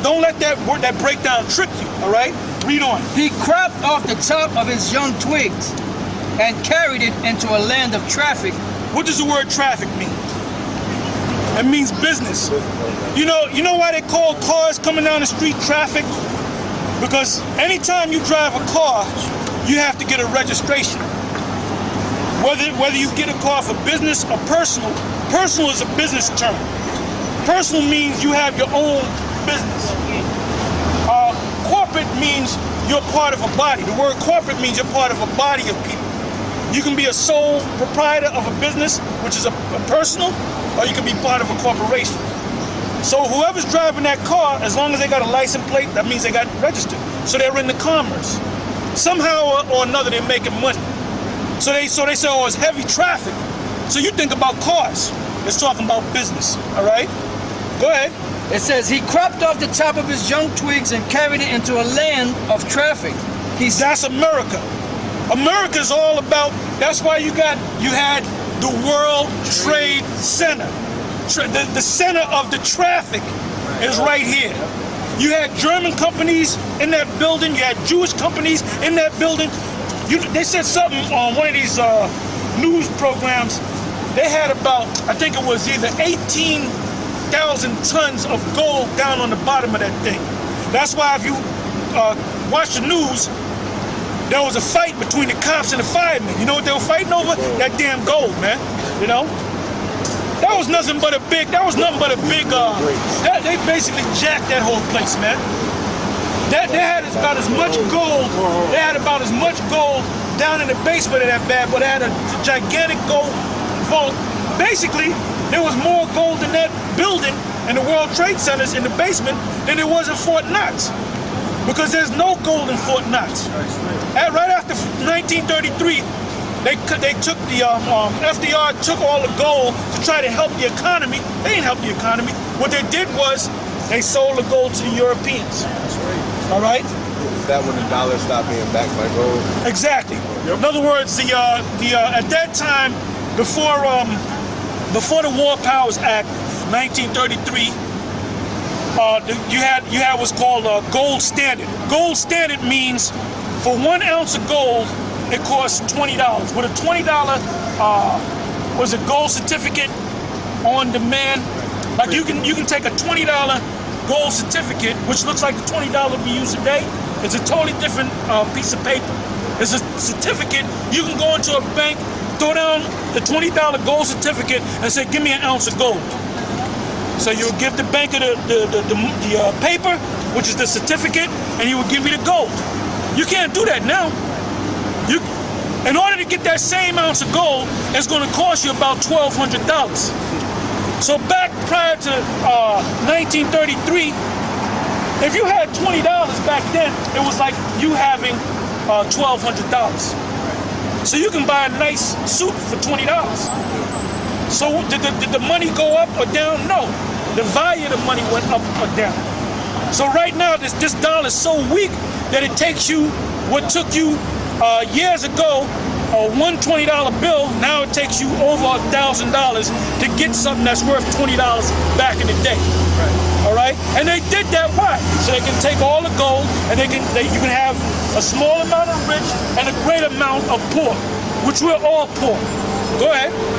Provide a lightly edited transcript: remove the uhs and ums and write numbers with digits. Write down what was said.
Don't let that word, that breakdown trick you, all right? Read on. He cropped off the top of his young twigs and carried it into a land of traffic. What does the word traffic mean? It means business. You know why they call cars coming down the street traffic? Because anytime you drive a car, you have to get a registration. Whether you get a car for business or personal is a business term. Personal means you have your own business. Corporate means you're part of a body. The word corporate means you're part of a body of people. You can be a sole proprietor of a business, which is a personal, or you can be part of a corporation. So whoever's driving that car, as long as they got a license plate, that means they got registered. So they're in the commerce. Somehow or another, they're making money. So they say, oh, it's heavy traffic. So you think about cars. It's talking about business, all right? Go ahead. It says, he cropped off the top of his young twigs and carried it into a land of traffic. That's America. America's all about, that's why you had the World Trade Center. The center of the traffic is right here. You had German companies in that building. You had Jewish companies in that building. They said something on one of these news programs. They had about, I think it was either 18,000 tons of gold down on the bottom of that thing. That's why if you watch the news, there was a fight between the cops and the firemen. You know what they were fighting over? That damn gold, man. You know? That was nothing but a big, they basically jacked that whole place, man. They had about as much gold, down in the basement of that bad, but they had a gigantic gold vault. Basically, there was more gold in that building and the World Trade Centers in the basement than there was in Fort Knox. Because there's no gold in Fort Knox. Right after 1933, they took the FDR took all the gold to try to help the economy. They didn't help the economy. What they did was they sold the gold to the Europeans. All right. Is that when the dollar stopped being backed by gold? Exactly. In other words, at that time, before the War Powers Act, 1933, you had what's called a gold standard. Gold standard means for 1 ounce of gold, it costs $20. With a $20 was a gold certificate on demand. Like you can take a $20 gold certificate, which looks like the $20 we use today. It's a totally different piece of paper. It's a certificate. You can go into a bank, throw down the $20 gold certificate, and say, "Give me an ounce of gold." So you would give the banker the paper, which is the certificate, and he would give you the gold. You can't do that now. In order to get that same ounce of gold, it's going to cost you about $1,200. So back prior to 1933, if you had $20 back then, it was like you having $1,200. So you can buy a nice suit for $20. So did the money go up or down? No. The value of the money went up or down. So right now, this dollar is so weak that it takes you what took you years ago, one $20 bill, now it takes you over $1,000 to get something that's worth $20 back in the day. Right. All right? And they did that why? So they can take all the gold and you can have a small amount of rich and a great amount of poor, which we're all poor. Go ahead.